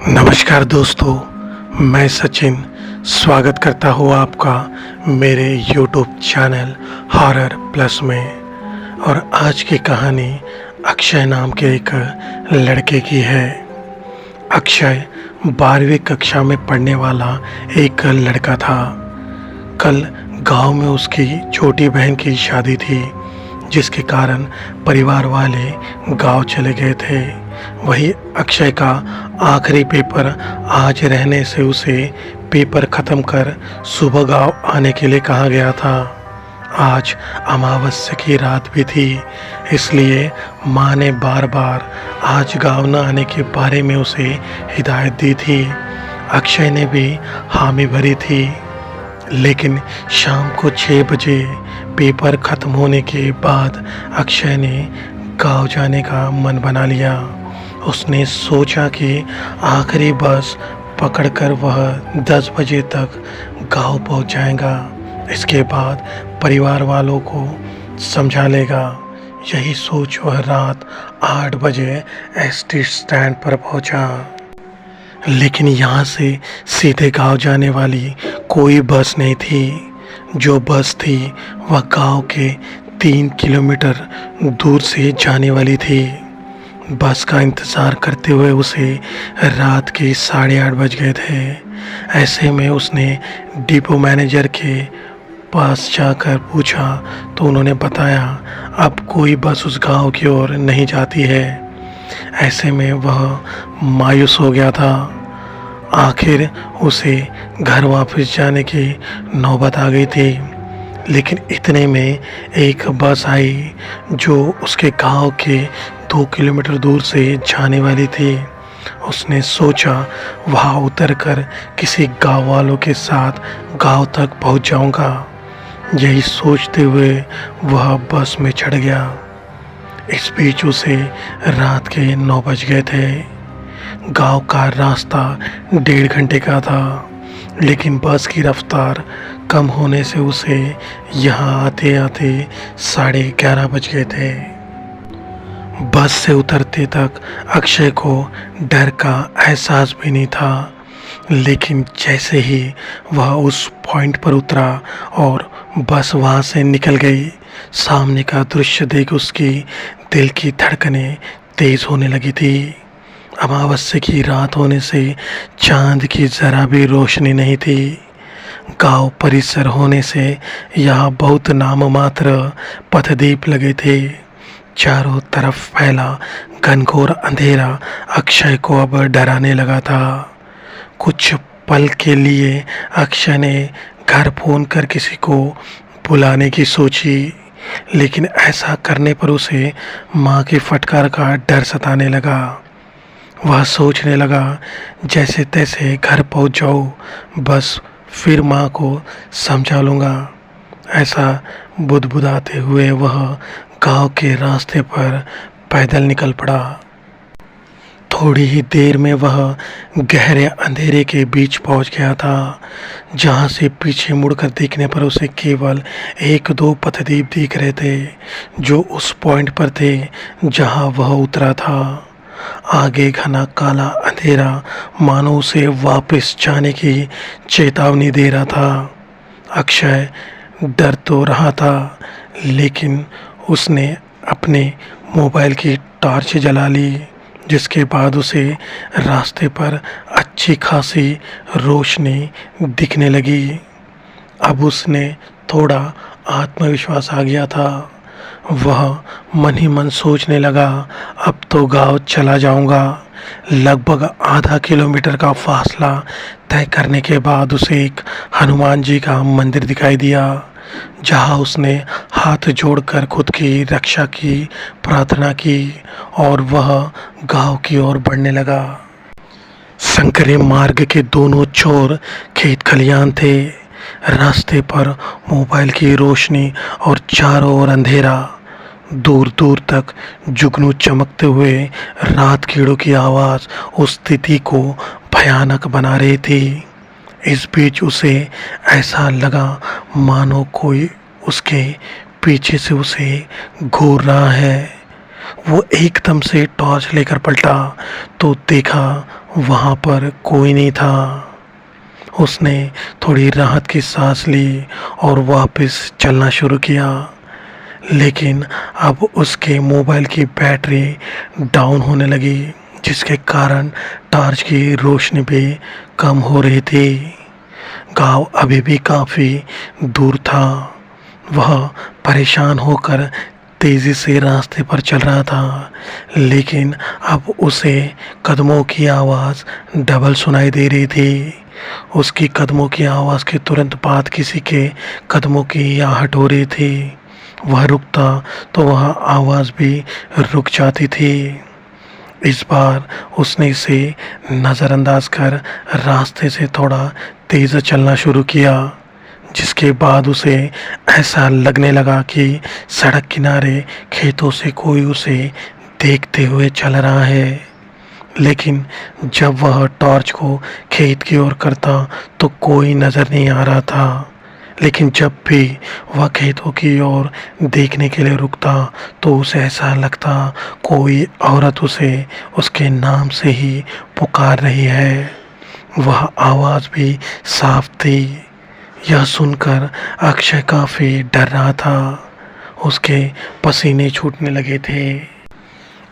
नमस्कार दोस्तों, मैं सचिन स्वागत करता हूँ आपका मेरे YouTube चैनल हॉरर प्लस में। और आज की कहानी अक्षय नाम के एक लड़के की है। अक्षय 12वीं कक्षा में पढ़ने वाला एक लड़का था। कल गांव में उसकी छोटी बहन की शादी थी, जिसके कारण परिवार वाले गांव चले गए थे। वही अक्षय का आखिरी पेपर आज रहने से उसे पेपर ख़त्म कर सुबह गांव आने के लिए कहा गया था। आज अमावस्या की रात भी थी, इसलिए माँ ने बार बार आज गांव न आने के बारे में उसे हिदायत दी थी। अक्षय ने भी हामी भरी थी, लेकिन शाम को 6 बजे पेपर ख़त्म होने के बाद अक्षय ने गांव जाने का मन बना लिया। उसने सोचा कि आखिरी बस पकड़कर वह 10 बजे तक गांव पहुंच जाएगा। इसके बाद परिवार वालों को समझा लेगा। यही सोच वह रात 8 बजे एसटी स्टैंड पर पहुंचा। लेकिन यहाँ से सीधे गांव जाने वाली कोई बस नहीं थी। जो बस थी वह गांव के 3 किलोमीटर दूर से जाने वाली थी। बस का इंतज़ार करते हुए उसे रात के 8:30 बज गए थे। ऐसे में उसने डिपो मैनेजर के पास जाकर पूछा तो उन्होंने बताया अब कोई बस उस गांव की ओर नहीं जाती है। ऐसे में वह मायूस हो गया था। आखिर उसे घर वापस जाने की नौबत आ गई थी। लेकिन इतने में एक बस आई जो उसके गांव के 2 किलोमीटर दूर से जाने वाली थी। उसने सोचा वहां उतरकर किसी गांव वालों के साथ गांव तक पहुंच जाऊंगा। यही सोचते हुए वह बस में चढ़ गया। इस बीच उसे रात के 9 बज गए थे। गांव का रास्ता 1.5 घंटे का था, लेकिन बस की रफ्तार कम होने से उसे यहाँ आते आते 11:30 बज गए थे। बस से उतरते तक अक्षय को डर का एहसास भी नहीं था, लेकिन जैसे ही वह उस पॉइंट पर उतरा और बस वहाँ से निकल गई, सामने का दृश्य देख उसकी दिल की धड़कनें तेज़ होने लगी थी। अमावस्या की रात होने से चांद की ज़रा भी रोशनी नहीं थी। गांव परिसर होने से यहाँ बहुत नाममात्र पथदीप लगे थे। चारों तरफ फैला घनघोर अंधेरा अक्षय को अब डराने लगा था। कुछ पल के लिए अक्षय ने घर फोन कर किसी को बुलाने की सोची, लेकिन ऐसा करने पर उसे माँ की फटकार का डर सताने लगा। वह सोचने लगा जैसे तैसे घर पहुंच जाऊं, बस फिर माँ को समझा लूँगा। ऐसा बुदबुदाते हुए वह गांव के रास्ते पर पैदल निकल पड़ा। थोड़ी ही देर में वह गहरे अंधेरे के बीच पहुंच गया था, जहां से पीछे मुड़कर देखने पर उसे केवल 1-2 पथदीप दिख रहे थे, जो उस पॉइंट पर थे जहां वह उतरा था। आगे घना काला अंधेरा मानो उसे वापस जाने की चेतावनी दे रहा था। अक्षय डर तो रहा था, लेकिन उसने अपने मोबाइल की टॉर्च जला ली, जिसके बाद उसे रास्ते पर अच्छी खासी रोशनी दिखने लगी। अब उसने थोड़ा आत्मविश्वास आ गया था। वह मन ही मन सोचने लगा अब तो गांव चला जाऊंगा। लगभग आधा किलोमीटर का फासला तय करने के बाद उसे एक हनुमान जी का मंदिर दिखाई दिया, जहां उसने हाथ जोड़कर खुद की रक्षा की प्रार्थना की और वह गांव की ओर बढ़ने लगा। संकरे मार्ग के दोनों छोर खेत खलियान थे। रास्ते पर मोबाइल की रोशनी और चारों ओर अंधेरा। दूर दूर तक जुगनू चमकते हुए रात कीड़ों की आवाज़ उस स्थिति को भयानक बना रही थी। इस बीच उसे ऐसा लगा मानो कोई उसके पीछे से उसे घूर रहा है। वो एकदम से टॉर्च लेकर पलटा तो देखा वहाँ पर कोई नहीं था। उसने थोड़ी राहत की सांस ली और वापस चलना शुरू किया, लेकिन अब उसके मोबाइल की बैटरी डाउन होने लगी, जिसके कारण टॉर्च की रोशनी भी कम हो रही थी। गांव अभी भी काफ़ी दूर था। वह परेशान होकर तेज़ी से रास्ते पर चल रहा था, लेकिन अब उसे कदमों की आवाज़ डबल सुनाई दे रही थी। उसकी कदमों की आवाज़ के तुरंत बाद किसी के कदमों की आहट हो रही थी। वह रुकता तो वह आवाज़ भी रुक जाती थी। इस बार उसने इसे नज़रअंदाज कर रास्ते से थोड़ा तेज़ चलना शुरू किया, जिसके बाद उसे ऐसा लगने लगा कि सड़क किनारे खेतों से कोई उसे देखते हुए चल रहा है। लेकिन जब वह टॉर्च को खेत की ओर करता तो कोई नज़र नहीं आ रहा था। लेकिन जब भी वह खेतों की ओर देखने के लिए रुकता तो उसे ऐसा लगता कोई औरत उसे उसके नाम से ही पुकार रही है। वह आवाज़ भी साफ थी। यह सुनकर अक्षय काफ़ी डर रहा था। उसके पसीने छूटने लगे थे।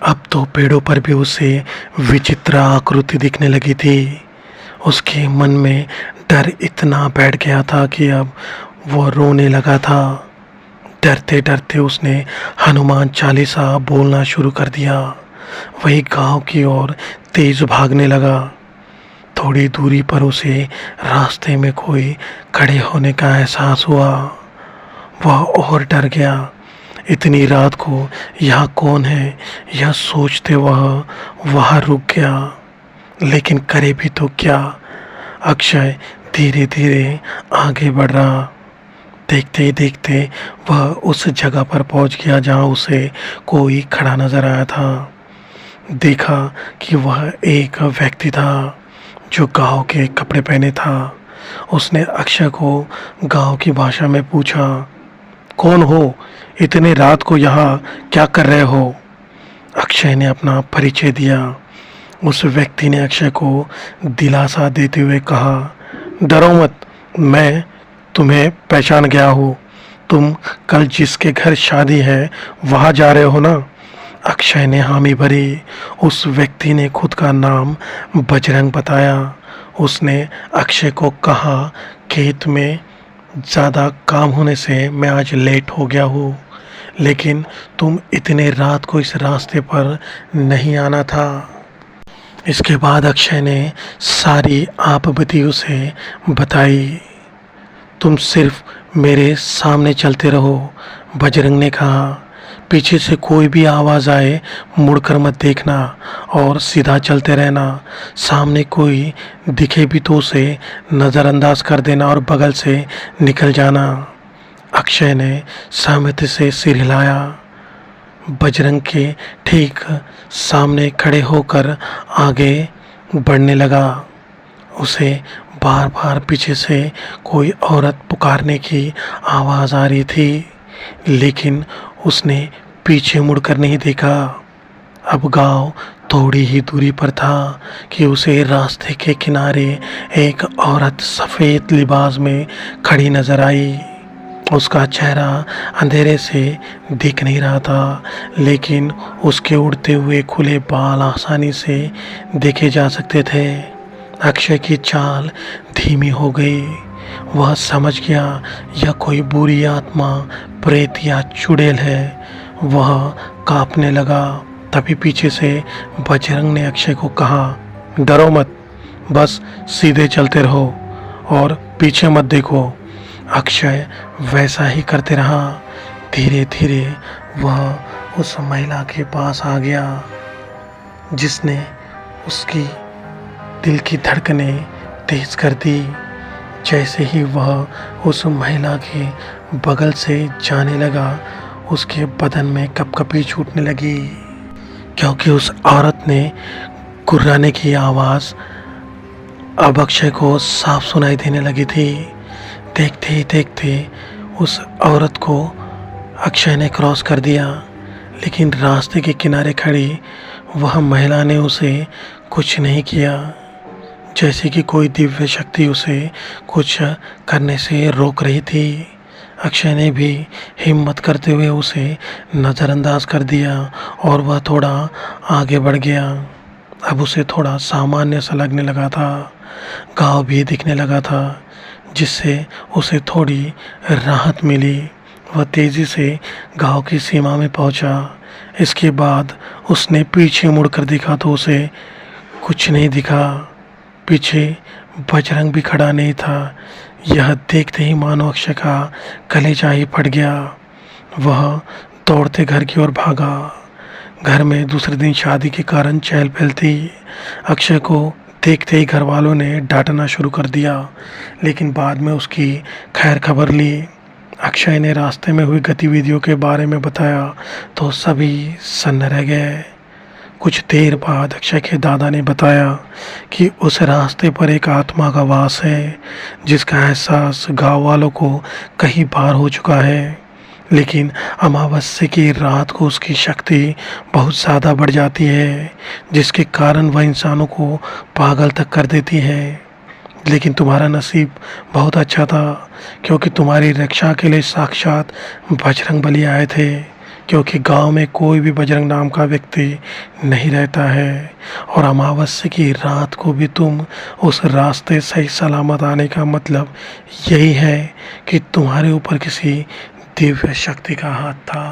अब तो पेड़ों पर भी उसे विचित्र आकृति दिखने लगी थी। उसके मन में डर इतना बैठ गया था कि अब वो रोने लगा था। डरते डरते उसने हनुमान चालीसा बोलना शुरू कर दिया। वही गांव की ओर तेज भागने लगा। थोड़ी दूरी पर उसे रास्ते में कोई खड़े होने का एहसास हुआ। वह और डर गया। इतनी रात को यहाँ कौन है, यह सोचते वह वहाँ रुक गया। लेकिन करे भी तो क्या। अक्षय धीरे धीरे आगे बढ़ रहा। देखते ही देखते वह उस जगह पर पहुंच गया जहां उसे कोई खड़ा नजर आया था। देखा कि वह एक व्यक्ति था जो गांव के कपड़े पहने था। उसने अक्षय को गांव की भाषा में पूछा, कौन हो? इतने रात को यहाँ क्या कर रहे हो? अक्षय ने अपना परिचय दिया। उस व्यक्ति ने अक्षय को दिलासा देते हुए कहा, डरो मत, मैं तुम्हें पहचान गया हूँ। तुम कल जिसके घर शादी है वहाँ जा रहे हो ना? अक्षय ने हामी भरी। उस व्यक्ति ने खुद का नाम बजरंग बताया। उसने अक्षय को कहा, खेत में ज़्यादा काम होने से मैं आज लेट हो गया हूँ, लेकिन तुम इतने रात को इस रास्ते पर नहीं आना था। इसके बाद अक्षय ने सारी आपबीती उसे बताई। तुम सिर्फ मेरे सामने चलते रहो, बजरंग ने कहा। पीछे से कोई भी आवाज़ आए मुड़कर मत देखना और सीधा चलते रहना। सामने कोई दिखे भी तो उसे नज़रअंदाज कर देना और बगल से निकल जाना। अक्षय ने सहमति से सिर हिलाया। बजरंग के ठीक सामने खड़े होकर आगे बढ़ने लगा। उसे बार बार पीछे से कोई औरत पुकारने की आवाज़ आ रही थी, लेकिन उसने पीछे मुड़कर नहीं देखा। अब गांव थोड़ी ही दूरी पर था कि उसे रास्ते के किनारे एक औरत सफ़ेद लिबास में खड़ी नजर आई। उसका चेहरा अंधेरे से दिख नहीं रहा था, लेकिन उसके उड़ते हुए खुले बाल आसानी से देखे जा सकते थे। अक्षय की चाल धीमी हो गई। वह समझ गया यह कोई बुरी आत्मा, प्रेत या चुड़ैल है। वह कांपने लगा। तभी पीछे से बजरंग ने अक्षय को कहा, डरो मत, बस सीधे चलते रहो और पीछे मत देखो। अक्षय वैसा ही करते रहा। धीरे धीरे वह उस महिला के पास आ गया, जिसने उसकी दिल की धड़कनें तेज कर दी। जैसे ही वह उस महिला के बगल से जाने लगा, उसके बदन में कपकपी छूटने लगी, क्योंकि उस औरत ने गुर्राने की आवाज़ अब अक्षय को साफ सुनाई देने लगी थी। देखते ही देखते उस औरत को अक्षय ने क्रॉस कर दिया, लेकिन रास्ते के किनारे खड़ी वह महिला ने उसे कुछ नहीं किया, जैसे कि कोई दिव्य शक्ति उसे कुछ करने से रोक रही थी। अक्षय ने भी हिम्मत करते हुए उसे नज़रअंदाज कर दिया और वह थोड़ा आगे बढ़ गया। अब उसे थोड़ा सामान्य सा लगने लगा था। गांव भी दिखने लगा था, जिससे उसे थोड़ी राहत मिली। वह तेज़ी से गांव की सीमा में पहुंचा। इसके बाद उसने पीछे मुड़कर देखा तो उसे कुछ नहीं दिखा। पीछे बजरंग भी खड़ा नहीं था। यह देखते ही मानो अक्षय का कलेजा ही फट गया। वह दौड़ते घर की ओर भागा। घर में दूसरे दिन शादी के कारण चहल पहल थी। अक्षय को देखते ही घर वालों ने डांटना शुरू कर दिया, लेकिन बाद में उसकी खैर खबर ली। अक्षय ने रास्ते में हुई गतिविधियों के बारे में बताया तो सभी सन्न रह गए। कुछ देर बाद अक्षय के दादा ने बताया कि उस रास्ते पर एक आत्मा का वास है, जिसका एहसास गांव वालों को कई बार हो चुका है। लेकिन अमावस्या की रात को उसकी शक्ति बहुत ज़्यादा बढ़ जाती है, जिसके कारण वह इंसानों को पागल तक कर देती है। लेकिन तुम्हारा नसीब बहुत अच्छा था, क्योंकि तुम्हारी रक्षा के लिए साक्षात बजरंग बली आए थे। क्योंकि गांव में कोई भी बजरंग नाम का व्यक्ति नहीं रहता है, और अमावस्या की रात को भी तुम उस रास्ते सही सलामत आने का मतलब यही है कि तुम्हारे ऊपर किसी दिव्य शक्ति का हाथ था।